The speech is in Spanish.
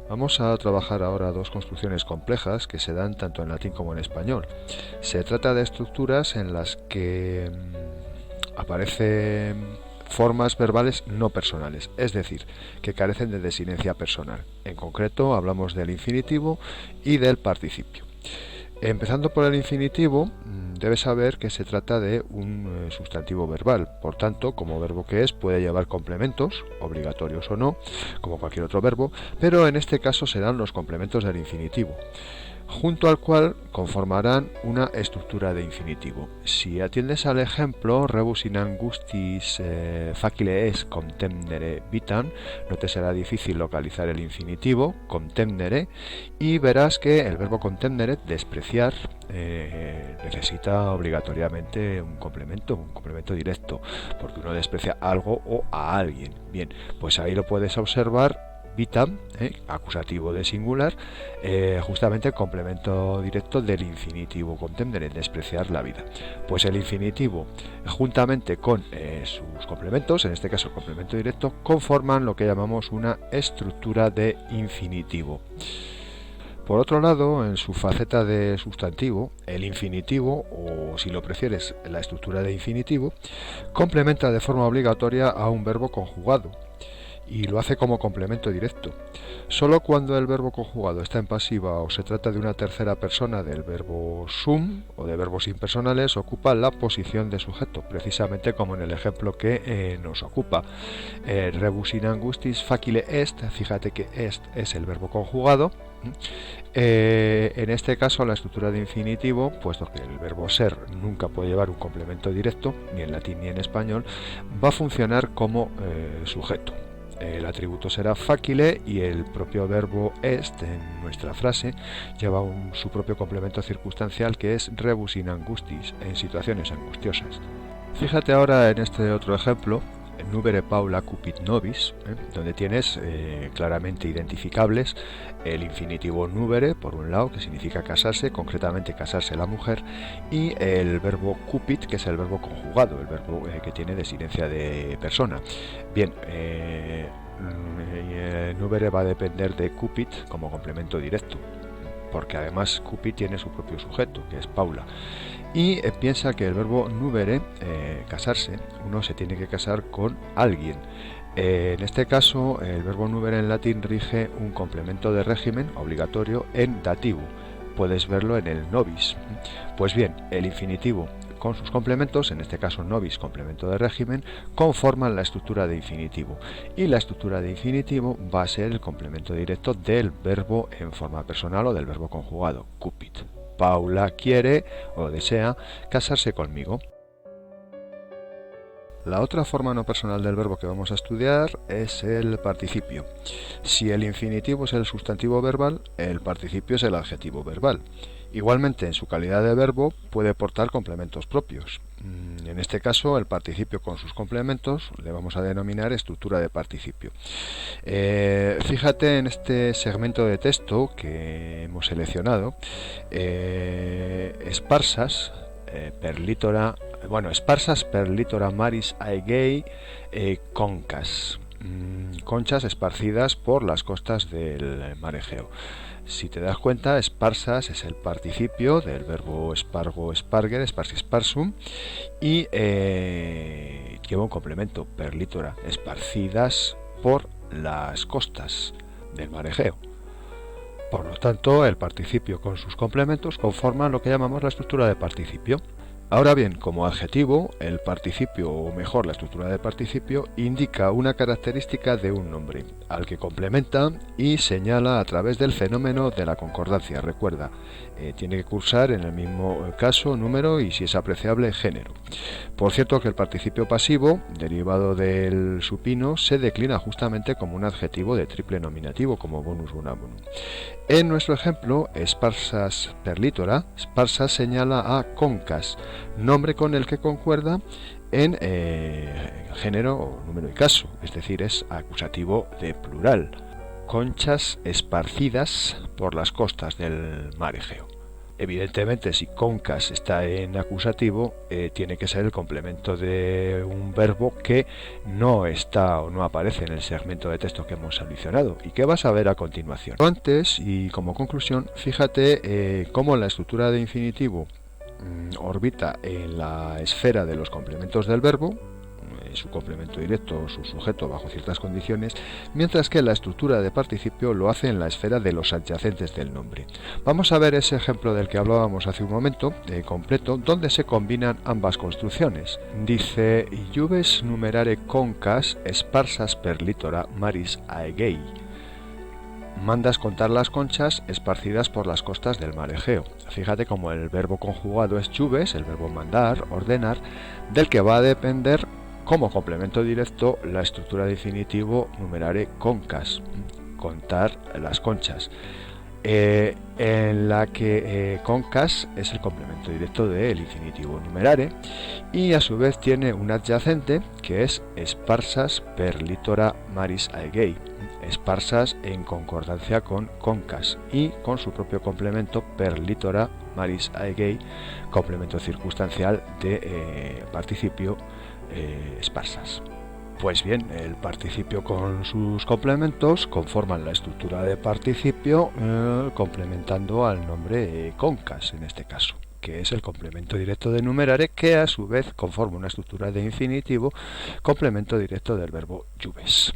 Vamos a trabajar ahora dos construcciones complejas que se dan tanto en latín como en español. Se trata de estructuras en las que aparecen formas verbales no personales, es decir, que carecen de desinencia personal. En concreto, hablamos del infinitivo y del participio. Empezando por el infinitivo, debes saber que se trata de un sustantivo verbal. Por tanto, como verbo que es, puede llevar complementos, obligatorios o no, como cualquier otro verbo, pero en este caso serán los complementos del infinitivo, junto al cual conformarán una estructura de infinitivo. Si atiendes al ejemplo rebus in angustis facile est contemnere vitam, no te será difícil localizar el infinitivo contemnere y verás que el verbo contemnere, despreciar, necesita obligatoriamente un complemento directo, porque uno desprecia algo o a alguien. Bien, pues ahí lo puedes observar. Vitam, acusativo de singular, justamente el complemento directo del infinitivo contemnere, despreciar la vida. Pues el infinitivo, juntamente con sus complementos, en este caso el complemento directo, conforman lo que llamamos una estructura de infinitivo. Por otro lado, en su faceta de sustantivo, el infinitivo, o si lo prefieres, la estructura de infinitivo, complementa de forma obligatoria a un verbo conjugado, y lo hace como complemento directo. Solo cuando el verbo conjugado está en pasiva o se trata de una tercera persona del verbo sum o de verbos impersonales, ocupa la posición de sujeto, precisamente como en el ejemplo que nos ocupa. Rebus in angustis facile est, fíjate que est es el verbo conjugado. En este caso la estructura de infinitivo, puesto que el verbo ser nunca puede llevar un complemento directo, ni en latín ni en español, va a funcionar como sujeto. El atributo será facile y el propio verbo est en nuestra frase lleva su propio complemento circunstancial, que es rebus in angustis, en situaciones angustiosas. Fíjate ahora en este otro ejemplo, nubere Paula cupit nobis, donde tienes claramente identificables el infinitivo nubere, por un lado, que significa casarse, concretamente casarse la mujer, y el verbo cupit, que es el verbo conjugado, el verbo que tiene desinencia de persona. Bien, nubere va a depender de cupit como complemento directo, porque además Cupid tiene su propio sujeto, que es Paula. Y piensa que el verbo nubere, casarse, uno se tiene que casar con alguien. En este caso, el verbo nubere en latín rige un complemento de régimen obligatorio en dativo. Puedes verlo en el nobis. Pues bien, el infinitivo con sus complementos, en este caso nobis, complemento de régimen, conforman la estructura de infinitivo. Y la estructura de infinitivo va a ser el complemento directo del verbo en forma personal o del verbo conjugado, cupid. Paula quiere o desea casarse conmigo. La otra forma no personal del verbo que vamos a estudiar es el participio. Si el infinitivo es el sustantivo verbal, el participio es el adjetivo verbal. Igualmente, en su calidad de verbo puede portar complementos propios. En este caso, el participio con sus complementos le vamos a denominar estructura de participio. Fíjate en este segmento de texto que hemos seleccionado, esparsas per litora, esparsas per litora maris aegei concas, conchas esparcidas por las costas del mar Egeo. Si te das cuenta, esparsas es el participio del verbo espargo, esparger, esparsi, sparsum, y lleva un complemento, per litora, esparcidas por las costas del mar Egeo. Por lo tanto, el participio con sus complementos conforman lo que llamamos la estructura de participio. Ahora bien, como adjetivo, el participio, o mejor la estructura de participio, indica una característica de un nombre, al que complementa y señala a través del fenómeno de la concordancia. Recuerda, tiene que cursar en el mismo caso, número y, si es apreciable, género. Por cierto que el participio pasivo, derivado del supino, se declina justamente como un adjetivo de triple nominativo, como bonus bonabonum. En nuestro ejemplo, esparsas per litora, sparsas señala a concas, nombre con el que concuerda en género o número y caso, es decir, es acusativo de plural. Conchas esparcidas por las costas del mar Egeo. Evidentemente, si concas está en acusativo, tiene que ser el complemento de un verbo que no está o no aparece en el segmento de texto que hemos seleccionado y que vas a ver a continuación. Antes, y como conclusión, fíjate cómo la estructura de infinitivo orbita en la esfera de los complementos del verbo, su complemento directo o su sujeto bajo ciertas condiciones, mientras que la estructura de participio lo hace en la esfera de los adyacentes del nombre. Vamos a ver ese ejemplo del que hablábamos hace un momento, completo, donde se combinan ambas construcciones. Dice: "Iuves numerare concas sparsas per litora maris Aegei". Mandas contar las conchas esparcidas por las costas del mar Egeo. Fíjate como el verbo conjugado es iuves, el verbo mandar, ordenar, del que va a depender como complemento directo la estructura de infinitivo numerare concas, contar las conchas, en la que concas es el complemento directo del infinitivo numerare y a su vez tiene un adyacente que es sparsas per litora maris Aegei, esparsas en concordancia con concas y con su propio complemento per litora maris Aegei, complemento circunstancial de participio esparsas. Pues bien, el participio con sus complementos conforman la estructura de participio complementando al nombre concas en este caso, que es el complemento directo de numerare, que a su vez conforma una estructura de infinitivo complemento directo del verbo iuves.